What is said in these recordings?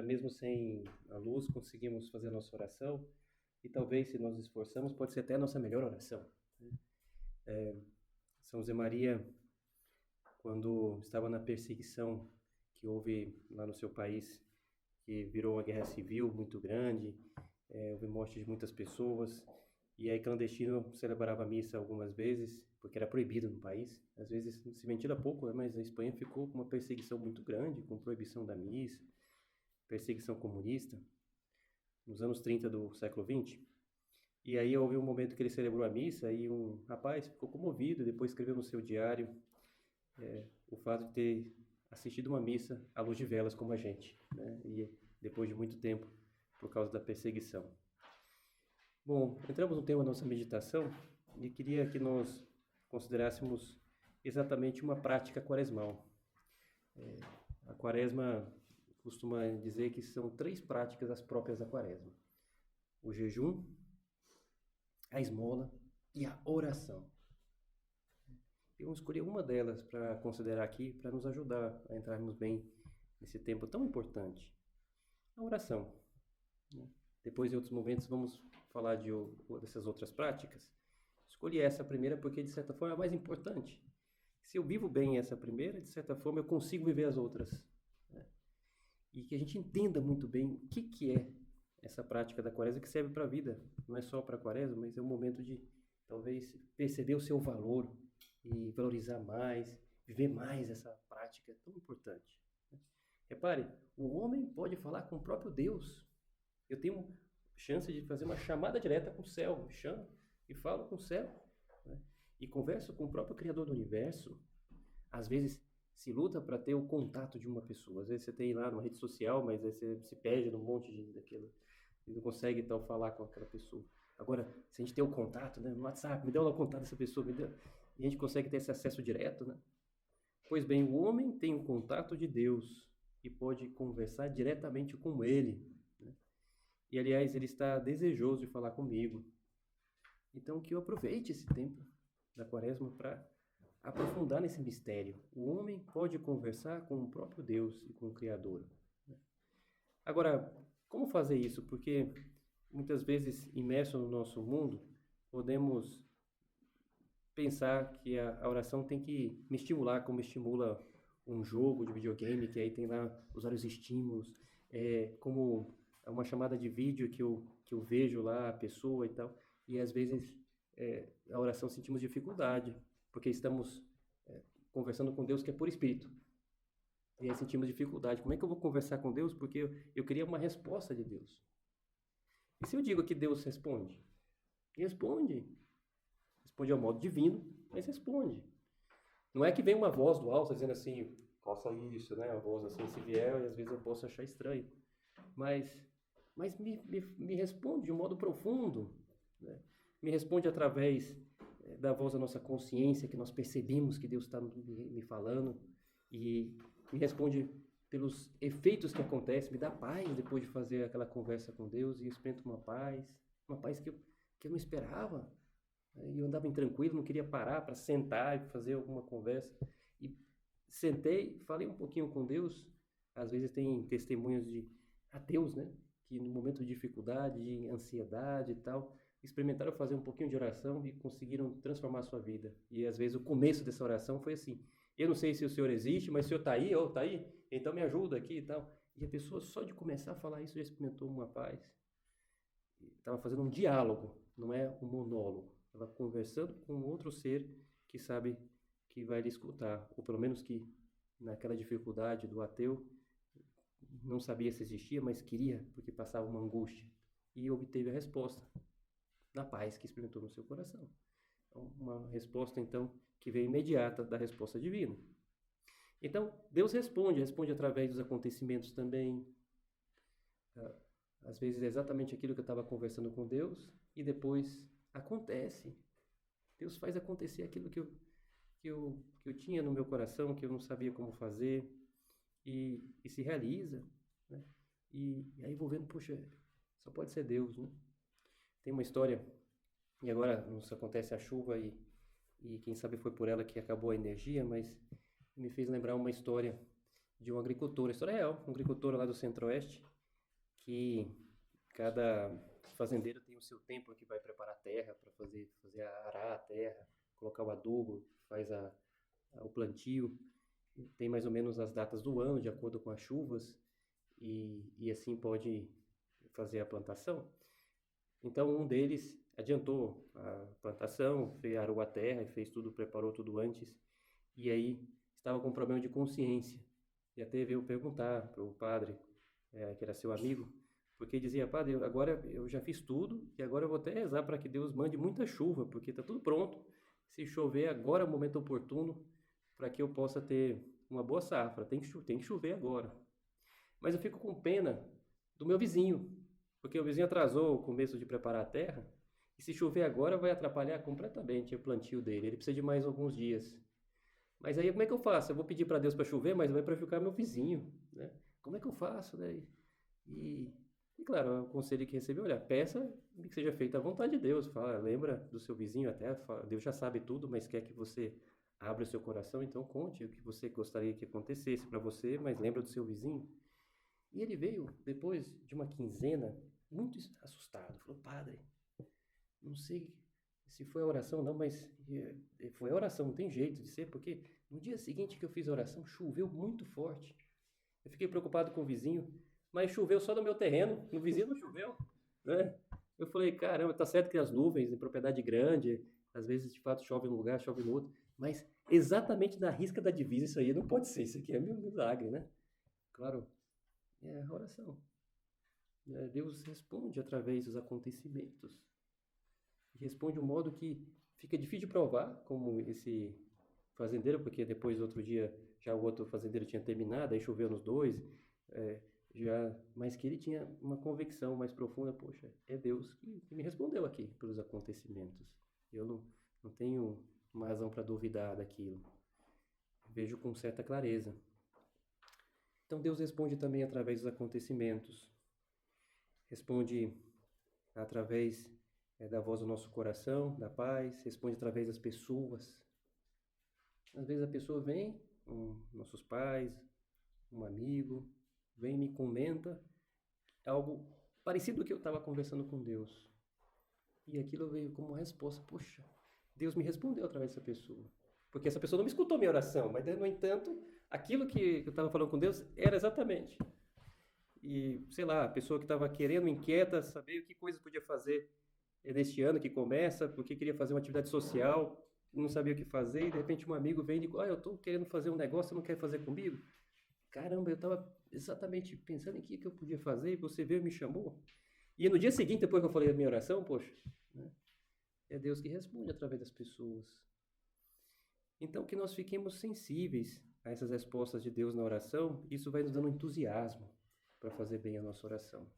mesmo sem a luz, conseguimos fazer a nossa oração. E talvez, se nós esforçamos, pode ser até a nossa melhor oração. São José Maria, quando estava na perseguição que houve lá no seu país, que virou uma guerra civil muito grande, houve morte de muitas pessoas, e aí clandestino celebrava a missa algumas vezes, porque era proibido no país. Às vezes se ventila pouco, né? Mas a Espanha ficou com uma perseguição muito grande, com proibição da missa, perseguição comunista, nos anos 30 do século XX. E aí houve um momento que ele celebrou a missa e um rapaz ficou comovido, depois escreveu no seu diário o fato de ter assistido uma missa à luz de velas como a gente, né? E depois de muito tempo, por causa da perseguição. Bom, entramos no tema da nossa meditação e queria que nós considerássemos exatamente uma prática quaresmal. A quaresma costuma dizer que são 3 práticas as próprias da quaresma: o jejum, a esmola e a oração. Eu vou escolher uma delas para considerar aqui, para nos ajudar a entrarmos bem nesse tempo tão importante. A oração. Depois, em outros momentos, vamos falar dessas outras práticas. Escolhi essa primeira porque, de certa forma, é a mais importante. Se eu vivo bem essa primeira, de certa forma, eu consigo viver as outras. E que a gente entenda muito bem o que é essa prática da quaresma, que serve para a vida. Não é só para a quaresma, mas é um momento de, talvez, perceber o seu valor e valorizar mais, viver mais essa prática tão importante. Repare, o homem pode falar com o próprio Deus. Eu tenho chance de fazer uma chamada direta com o céu. Eu chamo e falo com o céu, né? E converso com o próprio Criador do Universo. Às vezes se luta para ter o contato de uma pessoa. Às vezes você tem lá numa rede social, mas aí você se perde num monte daquilo e não consegue então falar com aquela pessoa. Agora, se a gente tem o contato, né, no WhatsApp, me dá o contato dessa pessoa, e a gente consegue ter esse acesso direto, né? Pois bem, o homem tem o contato de Deus e pode conversar diretamente com Ele, né? E, aliás, Ele está desejoso de falar comigo. Então, que eu aproveite esse tempo da quaresma para aprofundar nesse mistério. O homem pode conversar com o próprio Deus e com o Criador, né? Agora, como fazer isso? Porque muitas vezes, imerso no nosso mundo, podemos pensar que a oração tem que me estimular como estimula um jogo de videogame, que aí tem lá os vários estímulos, como uma chamada de vídeo que eu vejo lá a pessoa e tal, e às vezes a oração sentimos dificuldade, porque estamos conversando com Deus que é por Espírito, e aí sentimos dificuldade. Como é que eu vou conversar com Deus? Porque eu queria uma resposta de Deus. E se eu digo que Deus responde? Responde. Responde ao modo divino, mas responde. Não é que vem uma voz do alto dizendo assim, faça isso, né? Uma voz assim, se vier, e às vezes eu posso achar estranho. Mas me responde de um modo profundo, né? Me responde através da voz da nossa consciência, que nós percebemos que Deus está me falando, e me responde pelos efeitos que acontecem, me dá paz depois de fazer aquela conversa com Deus, e eu experimento uma paz que eu não esperava. E eu andava intranquilo, não queria parar para sentar e fazer alguma conversa. E sentei, falei um pouquinho com Deus. Às vezes tem testemunhos de ateus, né? Que no momento de dificuldade, de ansiedade e tal, experimentaram fazer um pouquinho de oração e conseguiram transformar a sua vida. E às vezes o começo dessa oração foi assim: eu não sei se o Senhor existe, mas o Senhor está aí, está aí, então me ajuda aqui e tal. E a pessoa só de começar a falar isso já experimentou uma paz. Estava fazendo um diálogo, não é um monólogo. Estava conversando com outro ser que sabe que vai lhe escutar, ou pelo menos que naquela dificuldade do ateu não sabia se existia, mas queria, porque passava uma angústia, e obteve a resposta na paz que experimentou no seu coração. Uma resposta então que veio imediata da resposta divina. Então Deus responde através dos acontecimentos também. Às vezes é exatamente aquilo que eu estava conversando com Deus e depois acontece. Deus faz acontecer aquilo que eu tinha no meu coração, que eu não sabia como fazer, e se realiza, né? E aí vou vendo, puxa, só pode ser Deus, né? Tem uma história, e agora nos acontece a chuva e quem sabe foi por ela que acabou a energia, mas me fez lembrar uma história de um agricultor, história real, um agricultor lá do Centro-Oeste, que cada fazendeiro tem o seu tempo que vai preparar a terra para arar a terra, colocar o adubo, faz o plantio, tem mais ou menos as datas do ano, de acordo com as chuvas, e assim pode fazer a plantação. Então um deles adiantou a plantação, arou a terra e fez tudo, preparou tudo antes, e aí estava com um problema de consciência. E até veio perguntar para o padre, que era seu amigo, porque dizia: padre, agora eu já fiz tudo e agora eu vou até rezar para que Deus mande muita chuva, porque está tudo pronto. Se chover agora é o momento oportuno para que eu possa ter uma boa safra. Tem que chover agora. Mas eu fico com pena do meu vizinho, porque o vizinho atrasou o começo de preparar a terra e se chover agora vai atrapalhar completamente o plantio dele. Ele precisa de mais alguns dias. Mas aí como é que eu faço? Eu vou pedir para Deus para chover, mas vai prejudicar meu vizinho, né? Como é que eu faço, né? E, e claro, o conselho que recebeu, olha, peça que seja feita à vontade de Deus. Fala, lembra do seu vizinho até, Deus já sabe tudo, mas quer que você abra o seu coração, então conte o que você gostaria que acontecesse para você, mas lembra do seu vizinho. E ele veio, depois de uma quinzena, muito assustado. Falou: padre, não sei se foi a oração não, mas foi a oração, não tem jeito de ser, porque no dia seguinte que eu fiz a oração, choveu muito forte. Eu fiquei preocupado com o vizinho, mas choveu só no meu terreno, no vizinho não choveu, né? Eu falei: caramba, tá certo que as nuvens em propriedade grande, às vezes de fato chove num lugar, chove no outro, mas exatamente na risca da divisa isso aí não pode ser, isso aqui é meu milagre, né? Claro, é a oração. Deus responde através dos acontecimentos. E responde de um modo que fica difícil de provar, como esse fazendeiro, porque depois, outro dia, já o outro fazendeiro tinha terminado, aí choveu nos dois, mas que ele tinha uma convicção mais profunda: poxa, é Deus que me respondeu aqui pelos acontecimentos. Eu não tenho uma razão para duvidar daquilo. Vejo com certa clareza. Então Deus responde também através dos acontecimentos. Responde através da voz do nosso coração, da paz, responde através das pessoas. Às vezes a pessoa vem, nossos pais, um amigo, vem e me comenta algo parecido com o que eu estava conversando com Deus. E aquilo veio como resposta: poxa, Deus me respondeu através dessa pessoa. Porque essa pessoa não me escutou minha oração, mas, no entanto, aquilo que eu estava falando com Deus era exatamente. E, sei lá, a pessoa que estava querendo, inquieta, saber o que coisa podia fazer neste ano que começa, porque queria fazer uma atividade social, não sabia o que fazer, e de repente um amigo vem e diz: eu estou querendo fazer um negócio, você não quer fazer comigo? Caramba, eu estava exatamente pensando em que eu podia fazer, e você veio e me chamou. E no dia seguinte, depois que eu falei a minha oração, poxa, né, é Deus que responde através das pessoas. Então, que nós fiquemos sensíveis a essas respostas de Deus na oração, isso vai nos dando entusiasmo para fazer bem a nossa oração.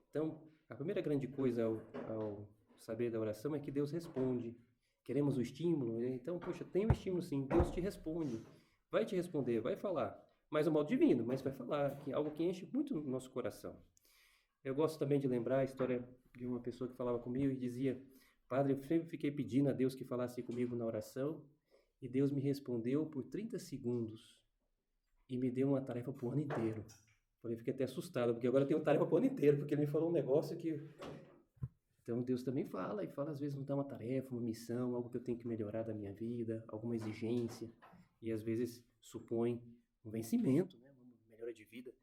Então, a primeira grande coisa ao saber da oração é que Deus responde. Queremos o estímulo? Então, poxa, tem o estímulo sim, Deus te responde. Vai te responder, vai falar. Mas o modo divino, mas vai falar, que é algo que enche muito no nosso coração. Eu gosto também de lembrar a história de uma pessoa que falava comigo e dizia: padre, eu sempre fiquei pedindo a Deus que falasse comigo na oração, e Deus me respondeu por 30 segundos e me deu uma tarefa para o ano inteiro. Eu fiquei até assustado, porque agora eu tenho tarefa para o ano inteiro, porque ele me falou um negócio que... Então Deus também fala, e fala às vezes, me dá uma tarefa, uma missão, algo que eu tenho que melhorar da minha vida, alguma exigência, e às vezes supõe um vencimento, né? Uma melhora de vida,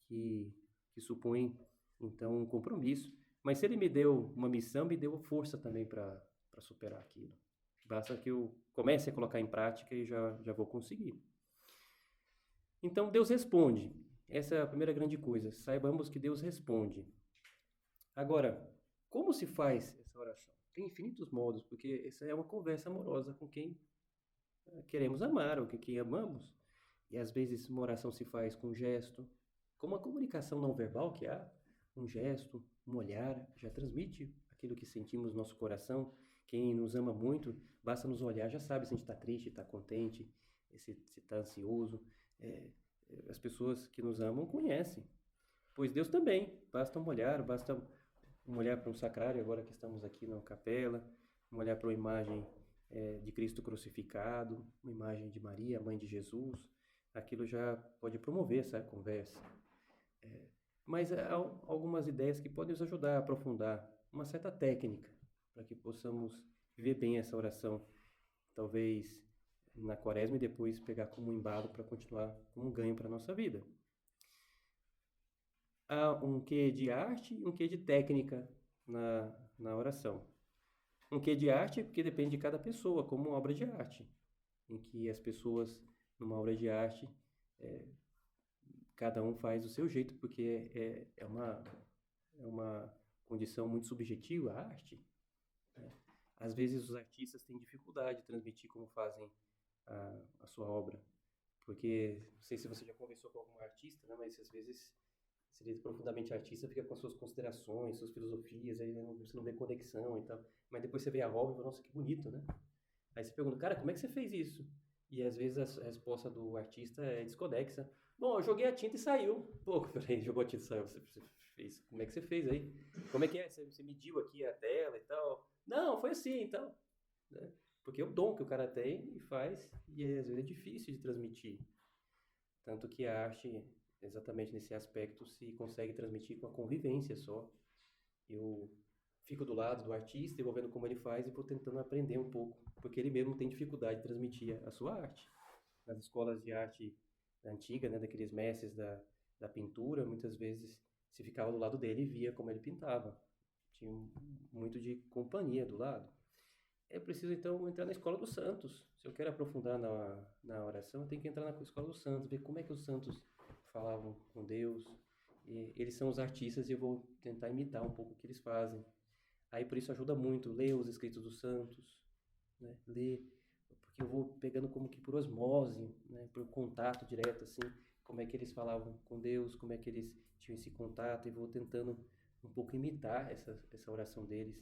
que supõe então um compromisso. Mas se ele me deu uma missão, me deu força também para superar aquilo. Basta que eu comece a colocar em prática e já vou conseguir. Então Deus responde. Essa é a primeira grande coisa. Saibamos que Deus responde. Agora, como se faz essa oração? Tem infinitos modos, porque essa é uma conversa amorosa com quem queremos amar, ou com quem amamos. E às vezes uma oração se faz com gesto, como a comunicação não verbal que há, um gesto, um olhar, já transmite aquilo que sentimos no nosso coração. Quem nos ama muito, basta nos olhar, já sabe se a gente está triste, está contente, se está ansioso. As pessoas que nos amam conhecem, pois Deus também. Basta um olhar para um sacrário, agora que estamos aqui na capela, um olhar para uma imagem de Cristo crucificado, uma imagem de Maria, mãe de Jesus, aquilo já pode promover essa conversa. Mas há algumas ideias que podem nos ajudar a aprofundar uma certa técnica para que possamos viver bem essa oração. Talvez na quaresma e depois pegar como embalo para continuar como um ganho para a nossa vida. Há um quê de arte e um quê de técnica na oração. Um quê de arte porque depende de cada pessoa, como uma obra de arte, em que as pessoas, numa obra de arte, cada um faz do seu jeito, porque é uma condição muito subjetiva, a arte. Né? Às vezes os artistas têm dificuldade de transmitir como fazem a sua obra, porque, não sei se você já conversou com algum artista, né, mas às vezes seria profundamente artista, fica com as suas considerações, suas filosofias, aí você não vê conexão e tal, mas depois você vê a obra e fala, nossa, que bonito, né? Aí você pergunta, cara, como é que você fez isso? E às vezes a resposta do artista é desconexa. Bom, eu joguei a tinta e saiu. Pô, peraí, jogou a tinta e saiu. Você fez. Como é que você fez aí? Como é que é? Você mediu aqui a tela e tal? Não, foi assim e tal. Né? Porque é o dom que o cara tem e faz, e às vezes é difícil de transmitir. Tanto que a arte, exatamente nesse aspecto, se consegue transmitir com a convivência só. Eu fico do lado do artista, eu vou vendo como ele faz e vou tentando aprender um pouco, porque ele mesmo tem dificuldade de transmitir a sua arte. Nas escolas de arte antiga, né, daqueles mestres da pintura, muitas vezes se ficava do lado dele e via como ele pintava. Tinha muito de companhia do lado. É preciso, então, entrar na escola dos santos. Se eu quero aprofundar na oração, eu tenho que entrar na escola dos santos, ver como é que os santos falavam com Deus. E eles são os artistas e eu vou tentar imitar um pouco o que eles fazem. Aí, por isso, ajuda muito ler os escritos dos santos, né? Ler, porque eu vou pegando como que por osmose, né? Por contato direto, assim, como é que eles falavam com Deus, como é que eles tinham esse contato, e vou tentando um pouco imitar essa oração deles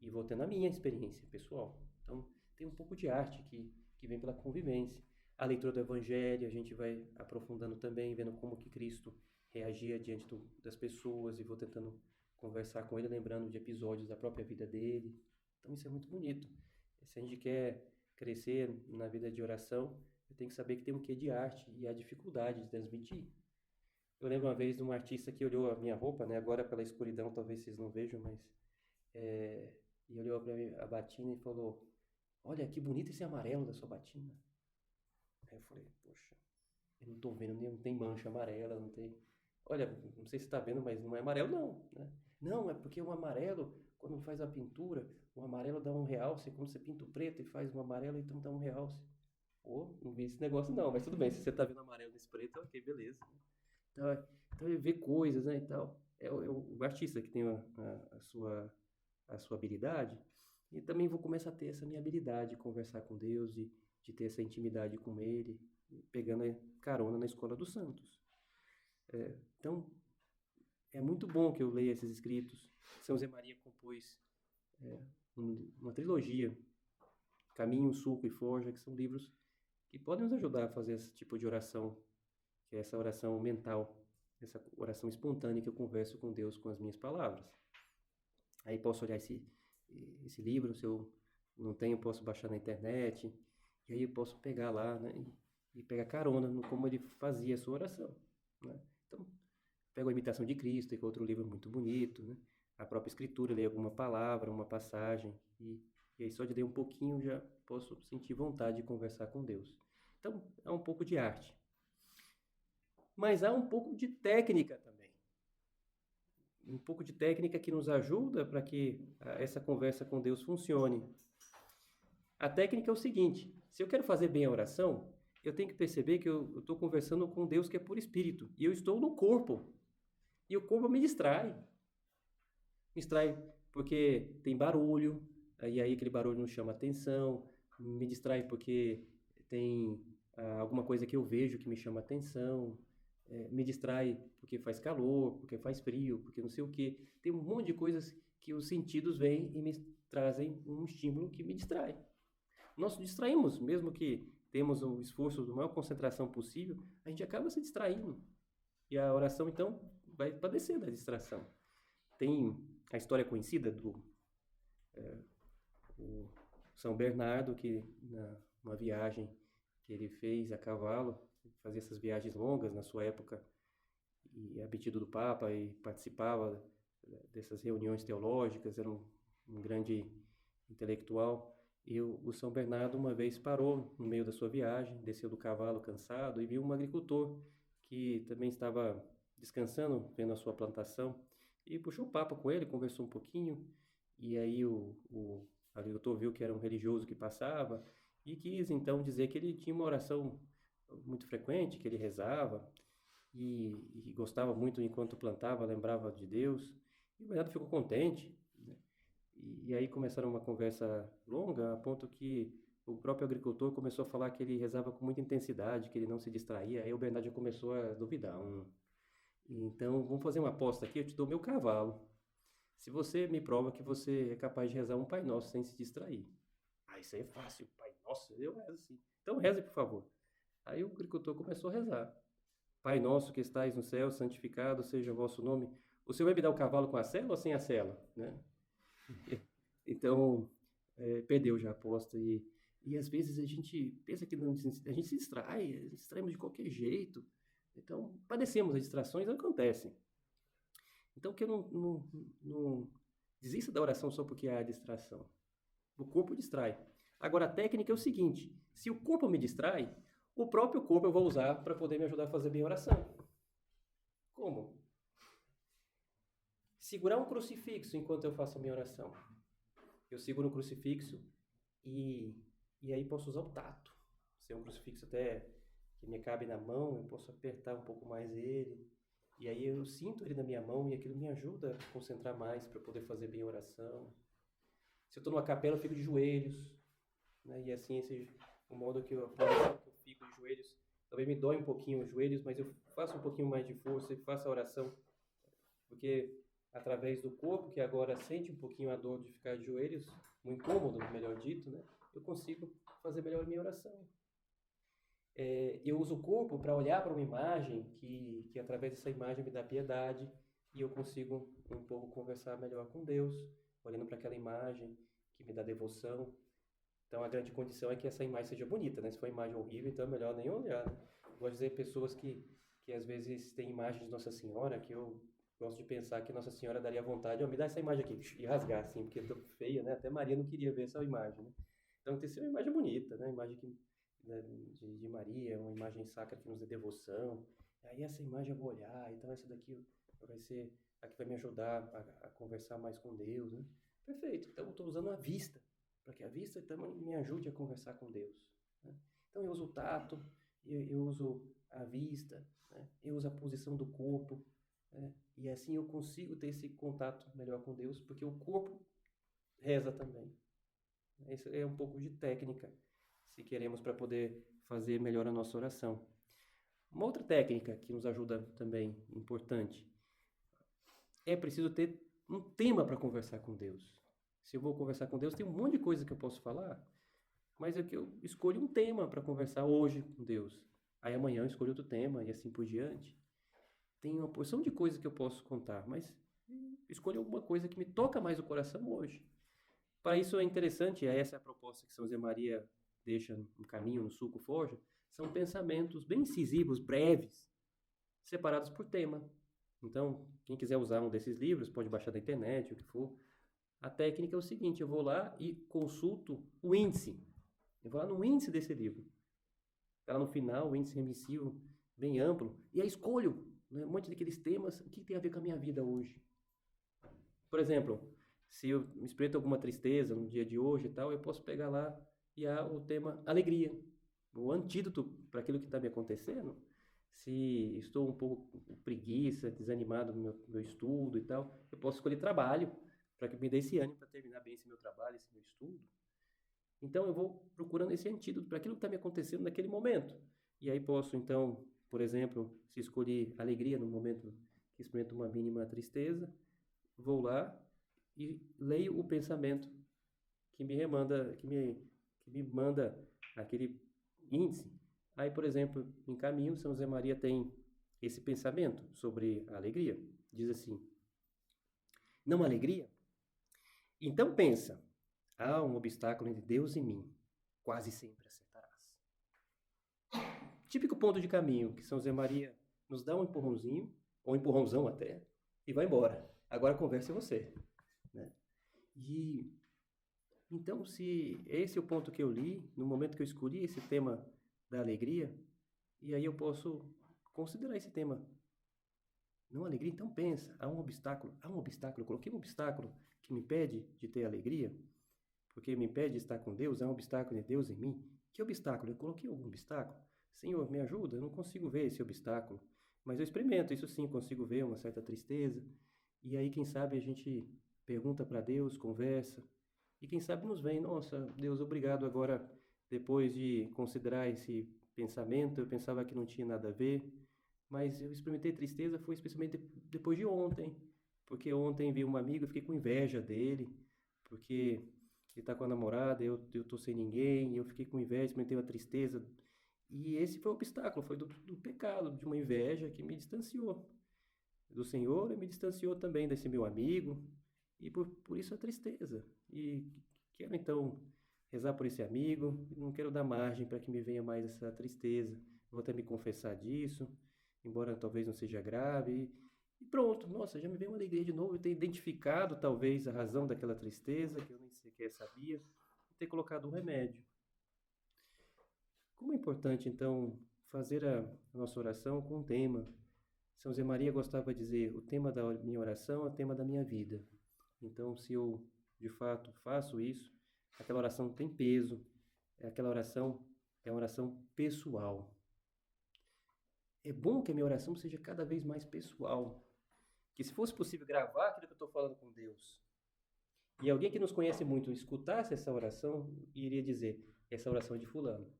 e vou tendo a minha experiência pessoal. Então, tem um pouco de arte que vem pela convivência. A leitura do Evangelho, a gente vai aprofundando também, vendo como que Cristo reagia diante das pessoas e vou tentando conversar com ele, lembrando de episódios da própria vida dele. Então, isso é muito bonito. Se a gente quer crescer na vida de oração, tem que saber que tem um quê de arte e a dificuldade de transmitir. Eu lembro uma vez de um artista que olhou a minha roupa, né? Agora pela escuridão talvez vocês não vejam, mas e olhou para mim a batina e falou: "Olha que bonito esse amarelo da sua batina." Aí eu falei: "Poxa, eu não tô vendo, não tem mancha amarela, não tem. Olha, não sei se está vendo, mas não é amarelo não, né? Não, é porque o amarelo, quando faz a pintura, o amarelo dá um realce, quando você pinta o preto e faz um amarelo, então dá um realce." Pô, não vi esse negócio não, mas tudo bem, se você tá vendo amarelo nesse preto, ok, beleza. Então ele vê coisas, né, e tal. É o artista que tem a sua habilidade, e também vou começar a ter essa minha habilidade de conversar com Deus, de ter essa intimidade com Ele, pegando carona na escola dos santos. Então, é muito bom que eu leia esses escritos. São José Maria compôs uma trilogia, Caminho, Sulco e Forja, que são livros que podem nos ajudar a fazer esse tipo de oração, que é essa oração mental, essa oração espontânea que eu converso com Deus com as minhas palavras. Aí posso olhar esse livro, se eu não tenho, posso baixar na internet, e aí eu posso pegar lá, né, e pegar carona no como ele fazia a sua oração, né? Então, pego a Imitação de Cristo, que é outro livro muito bonito, né? A própria Escritura, leio alguma palavra, uma passagem, e aí só de ler um pouquinho já posso sentir vontade de conversar com Deus. Então, há um pouco de arte. Mas há um pouco de técnica também. Um pouco de técnica que nos ajuda para que essa conversa com Deus funcione. A técnica é o seguinte: se eu quero fazer bem a oração, eu tenho que perceber que eu estou conversando com Deus que é por espírito, e eu estou no corpo, e o corpo me distrai. Me distrai porque tem barulho, e aí aquele barulho não chama atenção, me distrai porque tem alguma coisa que eu vejo que me chama atenção, me distrai porque faz calor, porque faz frio, porque não sei o quê. Tem um monte de coisas que os sentidos vêm e me trazem um estímulo que me distrai. Nós distraímos, mesmo que temos o esforço de maior concentração possível, a gente acaba se distraindo. E a oração, então, vai padecer da distração. Tem a história conhecida do o São Bernardo, que numa viagem que ele fez a cavalo, fazia essas viagens longas na sua época, e a pedido do Papa, e participava dessas reuniões teológicas, era um grande intelectual. E o São Bernardo uma vez parou no meio da sua viagem, desceu do cavalo cansado e viu um agricultor que também estava descansando, vendo a sua plantação, e puxou papo com ele, conversou um pouquinho, e aí o agricultor viu que era um religioso que passava, e quis então dizer que ele tinha uma oração muito frequente, que ele rezava, e gostava muito enquanto plantava, lembrava de Deus, e o Bernardo ficou contente, né? E aí começaram uma conversa longa, a ponto que o próprio agricultor começou a falar que ele rezava com muita intensidade, que ele não se distraía. Aí o Bernardo já começou a duvidar. Então, vamos fazer uma aposta aqui, eu te dou meu cavalo. Se você me prova que você é capaz de rezar um Pai Nosso sem se distrair. Ah, isso aí é fácil, Pai Nosso, eu rezo assim. Então reze, por favor. Aí o agricultor começou a rezar. Pai nosso que estais no céu, santificado seja o vosso nome. O Senhor vai me dar o cavalo com a sela ou sem a sela, né? Então, perdeu já a aposta. E às vezes a gente pensa que não, a gente se distrai, distraímos de qualquer jeito. Então, padecemos as distrações, acontecem. Então, que eu não desista da oração só porque há distração. O corpo distrai. Agora, a técnica é o seguinte: se o corpo me distrai, o próprio corpo eu vou usar para poder me ajudar a fazer bem a oração. Como? Segurar um crucifixo enquanto eu faço a minha oração. Eu seguro um crucifixo e aí posso usar o tato. Se é um crucifixo até que me cabe na mão, eu posso apertar um pouco mais ele. E aí eu sinto ele na minha mão e aquilo me ajuda a concentrar mais para poder fazer bem a oração. Se eu estou numa capela, eu fico de joelhos, né? E assim, o modo que eu fico de joelhos, também me dói um pouquinho os joelhos, mas eu faço um pouquinho mais de força e faço a oração, porque através do corpo, que agora sente um pouquinho a dor de ficar de joelhos, um incômodo, melhor dito, né? Eu consigo fazer melhor a minha oração. Eu uso o corpo para olhar para uma imagem que através dessa imagem me dá piedade e eu consigo um pouco conversar melhor com Deus, olhando para aquela imagem que me dá devoção. Então a grande condição é que essa imagem seja bonita, né? Se for uma imagem horrível, então é melhor nem olhar, né? Vou dizer pessoas que às vezes têm imagens de Nossa Senhora, que eu gosto de pensar que Nossa Senhora daria vontade, me dá essa imagem aqui, e rasgar assim, porque é tão feia, né? Até Maria não queria ver essa imagem, né? Então tem que ser uma imagem bonita, né? Imagem de Maria, uma imagem sacra que nos dê devoção. Aí essa imagem eu vou olhar, então essa daqui vai ser a que vai me ajudar a conversar mais com Deus, né? Perfeito, então eu estou usando a vista, para que a vista também me ajude a conversar com Deus, né? Então eu uso o tato, eu uso a vista, né? Eu uso a posição do corpo, né? E assim eu consigo ter esse contato melhor com Deus, porque o corpo reza também. Isso é um pouco de técnica, se queremos, para poder fazer melhor a nossa oração. Uma outra técnica que nos ajuda também, importante, é preciso ter um tema para conversar com Deus. Se eu vou conversar com Deus, tem um monte de coisa que eu posso falar, mas é que eu escolho um tema para conversar hoje com Deus. Aí amanhã eu escolho outro tema e assim por diante. Tem uma porção de coisas que eu posso contar, mas escolho alguma coisa que me toca mais o coração hoje. Para isso é interessante, essa é a proposta que São José Maria deixa no caminho, no Sulco Forja, são pensamentos bem incisivos, breves, separados por tema. Então, quem quiser usar um desses livros, pode baixar da internet, o que for. A técnica é o seguinte: eu vou lá e consulto o índice. Eu vou lá no índice desse livro. Está lá no final, o índice remissivo, bem amplo, e aí escolho, né, um monte daqueles temas, o que tem a ver com a minha vida hoje. Por exemplo, se eu experimento alguma tristeza no dia de hoje e tal, eu posso pegar lá e há o tema alegria, o antídoto para aquilo que está me acontecendo. Se estou um pouco com preguiça, desanimado no meu estudo e tal, eu posso escolher trabalho, para que me dê esse ânimo para terminar bem esse meu trabalho, esse meu estudo. Então eu vou procurando esse antídoto para aquilo que está me acontecendo naquele momento. E aí posso, então, por exemplo, se escolher alegria no momento que experimento uma mínima tristeza, vou lá e leio o pensamento que me manda aquele índice. Aí, por exemplo, em Caminho, São José Maria tem esse pensamento sobre a alegria. Diz assim: não há alegria? Então pensa, há um obstáculo entre Deus e mim, quase sempre acertarás. típico ponto de caminho, que São José Maria nos dá um empurrãozinho, ou um empurrãozão até, e vai embora. Agora a conversa é você. Né? E então, se esse é o ponto que eu li, no momento que eu escolhi esse tema da alegria, e aí eu posso considerar esse tema. Não alegria, então pensa, há um obstáculo, eu coloquei um obstáculo que me impede de ter alegria, porque me impede de estar com Deus, há um obstáculo de Deus em mim. Que obstáculo? Eu coloquei algum obstáculo? Senhor, me ajuda, eu não consigo ver esse obstáculo, mas eu experimento, isso sim, consigo ver uma certa tristeza, e aí quem sabe a gente pergunta para Deus, conversa, e quem sabe nos vem, nossa, Deus, obrigado agora, depois de considerar esse pensamento, eu pensava que não tinha nada a ver, mas eu experimentei tristeza foi especialmente depois de ontem, porque ontem vi um amigo, eu fiquei com inveja dele, porque ele tá com a namorada, eu tô sem ninguém, eu fiquei com inveja, experimentei uma tristeza, e esse foi o obstáculo, foi do pecado, de uma inveja que me distanciou do Senhor e me distanciou também desse meu amigo, e por isso a tristeza. E quero então rezar por esse amigo, não quero dar margem para que me venha mais essa tristeza. Vou até me confessar disso, embora talvez não seja grave. E pronto, nossa, já me veio uma alegria de novo, eu ter identificado talvez a razão daquela tristeza, que eu nem sequer sabia, e ter colocado um remédio. Como é importante, então, fazer a nossa oração com um tema. São José Maria gostava de dizer, o tema da minha oração é o tema da minha vida. Então, se eu, de fato, faço isso, aquela oração tem peso, aquela oração é uma oração pessoal. É bom que a minha oração seja cada vez mais pessoal. Que se fosse possível gravar aquilo que eu estou falando com Deus, e alguém que nos conhece muito escutasse essa oração, iria dizer, essa oração é de fulano.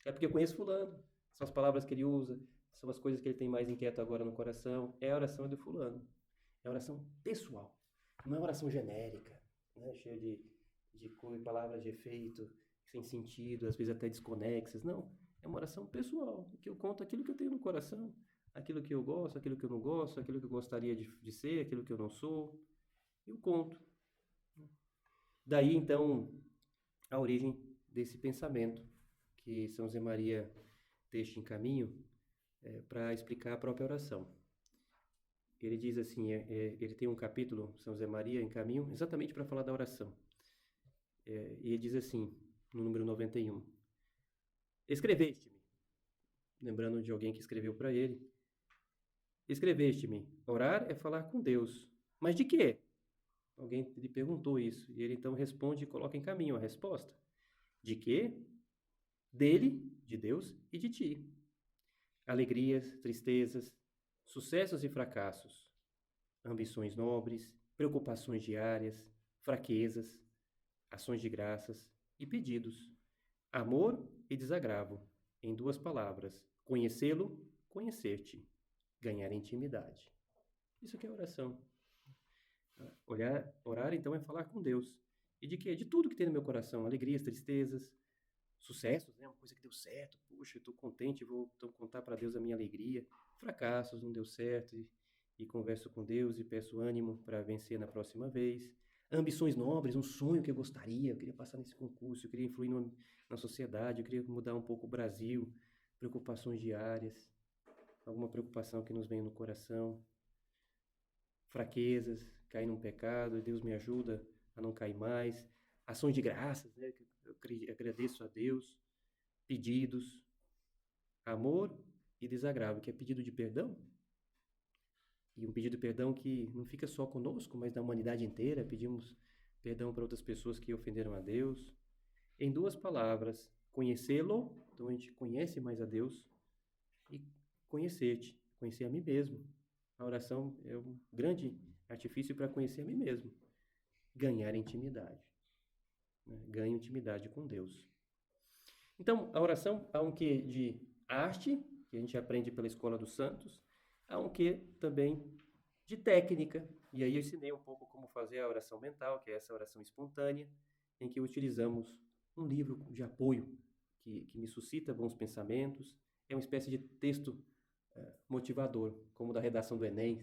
É porque eu conheço fulano, são as palavras que ele usa, são as coisas que ele tem mais inquieto agora no coração, é a oração do fulano. É a oração pessoal, não é uma oração genérica, né? Cheia de palavras de efeito, sem sentido, às vezes até desconexas. Não, é uma oração pessoal, que eu conto aquilo que eu tenho no coração, aquilo que eu gosto, aquilo que eu não gosto, aquilo que eu gostaria de ser, aquilo que eu não sou, eu conto. Daí, então, a origem desse pensamento que São José Maria deixa em caminho para explicar a própria oração. Ele diz assim, ele tem um capítulo, São José Maria, em caminho, exatamente para falar da oração. E ele diz assim, no número 91, escreveste-me, lembrando de alguém que escreveu para ele, escreveste-me, orar é falar com Deus, mas de quê? Alguém lhe perguntou isso, e ele então responde e coloca em caminho a resposta. De quê? Dele, de Deus e de ti. Alegrias, tristezas, sucessos e fracassos, ambições nobres, preocupações diárias, fraquezas, ações de graças e pedidos, amor e desagravo, em duas palavras, conhecê-lo, conhecer-te, ganhar intimidade. Isso que é oração. Orar então é falar com Deus. E de quê? De tudo que tem no meu coração, alegrias, tristezas, sucessos, né? Uma coisa que deu certo, puxa, eu estou contente, vou então contar para Deus a minha alegria. Fracassos, não deu certo, e converso com Deus e peço ânimo para vencer na próxima vez. Ambições nobres, um sonho que eu gostaria, eu queria passar nesse concurso, eu queria influir na sociedade, eu queria mudar um pouco o Brasil. Preocupações diárias, alguma preocupação que nos vem no coração. Fraquezas, cair num pecado, e Deus me ajuda a não cair mais. Ações de graças, né? Eu agradeço a Deus. Pedidos, amor e desagravo, que é pedido de perdão. E um pedido de perdão que não fica só conosco, mas da humanidade inteira. Pedimos perdão para outras pessoas que ofenderam a Deus. Em duas palavras, conhecê-lo, então a gente conhece mais a Deus, e conhecer-te, conhecer a mim mesmo. A oração é um grande artifício para conhecer a mim mesmo. Ganhar intimidade. Né? Ganho intimidade com Deus. Então, a oração há um quê de arte, que a gente aprende pela Escola dos Santos, há um quê também de técnica. E aí eu ensinei um pouco como fazer a oração mental, que é essa oração espontânea, em que utilizamos um livro de apoio que me suscita bons pensamentos. É uma espécie de texto motivador, como da redação do Enem,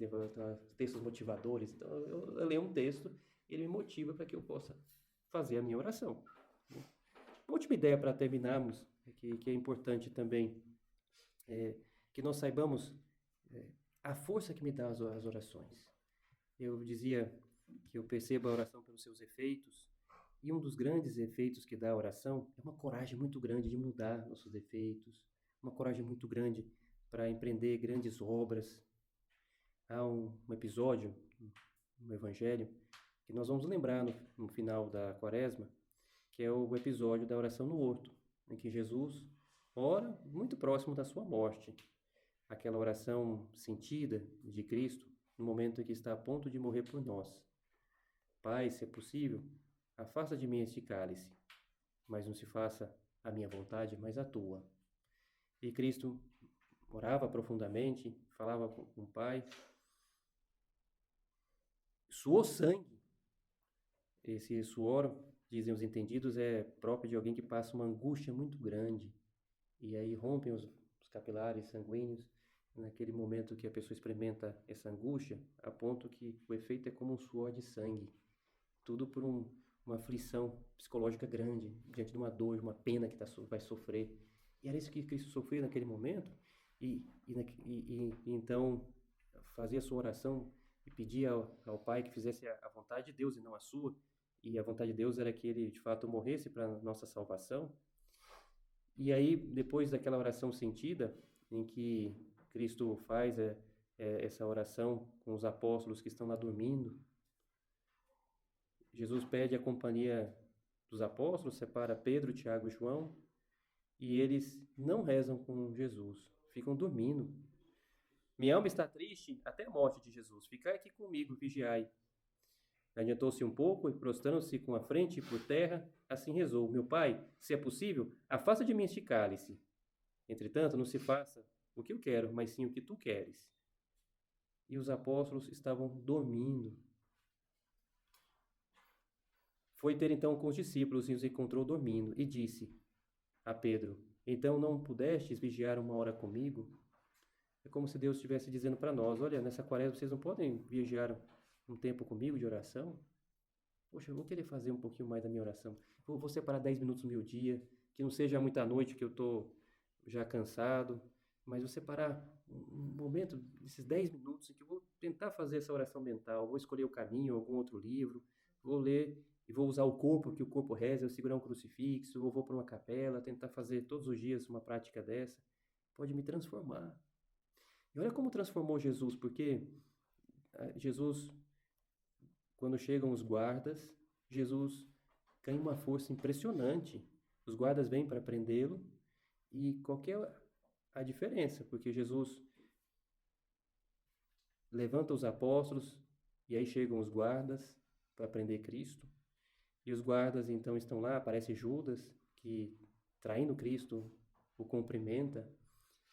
textos motivadores. Então, eu leio um texto, ele me motiva para que eu possa fazer a minha oração. Uma última ideia para terminarmos, que é importante também que nós saibamos a força que me dá as orações. Eu dizia que eu percebo a oração pelos seus efeitos, e um dos grandes efeitos que dá a oração é uma coragem muito grande de mudar nossos defeitos, uma coragem muito grande para empreender grandes obras. Há um episódio no Evangelho que nós vamos lembrar no final da Quaresma, que é o episódio da oração no horto, em que Jesus ora muito próximo da sua morte. Aquela oração sentida de Cristo no momento em que está a ponto de morrer por nós. Pai, se é possível, afasta de mim este cálice, mas não se faça a minha vontade, mas a tua. E Cristo orava profundamente, falava com o Pai, suou sangue. Esse suor, dizem os entendidos, é próprio de alguém que passa uma angústia muito grande. E aí rompem os capilares sanguíneos, naquele momento que a pessoa experimenta essa angústia, a ponto que o efeito é como um suor de sangue. Tudo por uma aflição psicológica grande, diante de uma dor, de uma pena que vai sofrer. E era isso que Cristo sofreu naquele momento. E então fazia a sua oração e pedia ao Pai que fizesse a vontade de Deus e não a sua. E a vontade de Deus era que ele, de fato, morresse para a nossa salvação. E aí, depois daquela oração sentida, em que Cristo faz essa oração com os apóstolos que estão lá dormindo, Jesus pede a companhia dos apóstolos, separa Pedro, Tiago e João, e eles não rezam com Jesus, ficam dormindo. Minha alma está triste até a morte de Jesus. Ficai aqui comigo, vigiai. Adiantou-se um pouco e, prostrando-se com a frente por terra, assim rezou: Meu Pai, se é possível, afasta de mim este cálice. Entretanto, não se faça o que eu quero, mas sim o que tu queres. E os apóstolos estavam dormindo. Foi ter então com os discípulos e os encontrou dormindo, e disse a Pedro: Então não pudestes vigiar uma hora comigo? É como se Deus estivesse dizendo para nós: olha, nessa quaresma vocês não podem vigiar um tempo comigo de oração? Poxa, eu vou querer fazer um pouquinho mais da minha oração. Vou separar 10 minutos do meu dia, que não seja muita noite, que eu estou já cansado, mas vou separar um momento, desses 10 minutos, em que eu vou tentar fazer essa oração mental. Vou escolher o caminho, algum outro livro, vou ler e vou usar o corpo, que o corpo reza, eu segurar um crucifixo, ou vou para uma capela, tentar fazer todos os dias uma prática dessa. Pode me transformar. E olha como transformou Jesus, porque Jesus, quando chegam os guardas, Jesus ganha uma força impressionante. Os guardas vêm para prendê-lo e qual que é a diferença? Porque Jesus levanta os apóstolos e aí chegam os guardas para prender Cristo. E os guardas então estão lá, aparece Judas, que traindo Cristo o cumprimenta.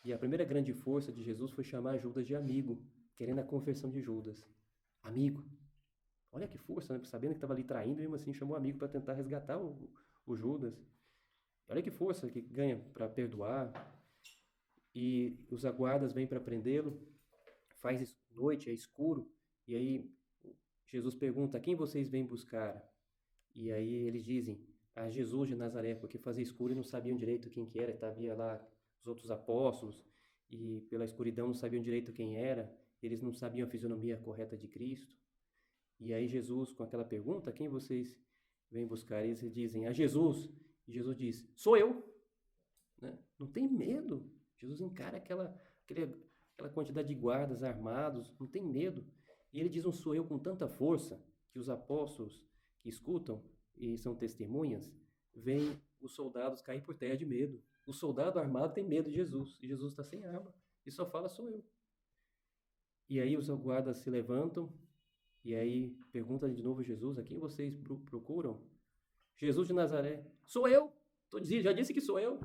E a primeira grande força de Jesus foi chamar Judas de amigo, querendo a conversão de Judas. Amigo. Olha que força, né? Sabendo que estava ali traindo, mesmo assim chamou amigo para tentar resgatar o Judas. Olha que força que ganha para perdoar. E os guardas vêm para prendê-lo. Faz noite, é escuro. E aí Jesus pergunta: quem vocês vêm buscar? E aí eles dizem: a Jesus de Nazaré, porque fazia escuro e não sabiam direito quem que era. Havia lá os outros apóstolos e pela escuridão não sabiam direito quem era. Eles não sabiam a fisionomia correta de Cristo. E aí Jesus, com aquela pergunta: quem vocês vêm buscar? Eles dizem: a Jesus. E Jesus diz: sou eu. Né? Não tem medo. Jesus encara aquela quantidade de guardas armados, não tem medo. E ele diz um sou eu com tanta força que os apóstolos que escutam e são testemunhas, veem os soldados cair por terra de medo. O soldado armado tem medo de Jesus, e Jesus está sem arma, e só fala sou eu. E aí os guardas se levantam, e aí pergunta de novo a Jesus: a quem vocês procuram? Jesus de Nazaré. Sou eu! Já disse que sou eu.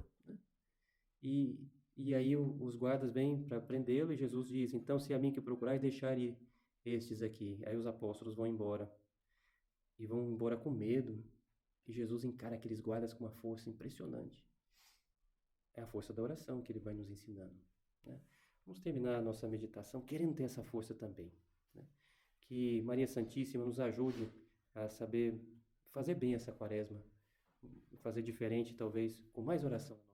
E aí os guardas vêm para prendê-lo, e Jesus diz: então se é a mim que procurais, deixai estes aqui. Aí os apóstolos vão embora. E vão embora com medo. E Jesus encara aqueles guardas com uma força impressionante. É a força da oração que ele vai nos ensinando. Né? Vamos terminar a nossa meditação querendo ter essa força também. Né? Que Maria Santíssima nos ajude a saber fazer bem essa quaresma. Fazer diferente, talvez, com mais oração.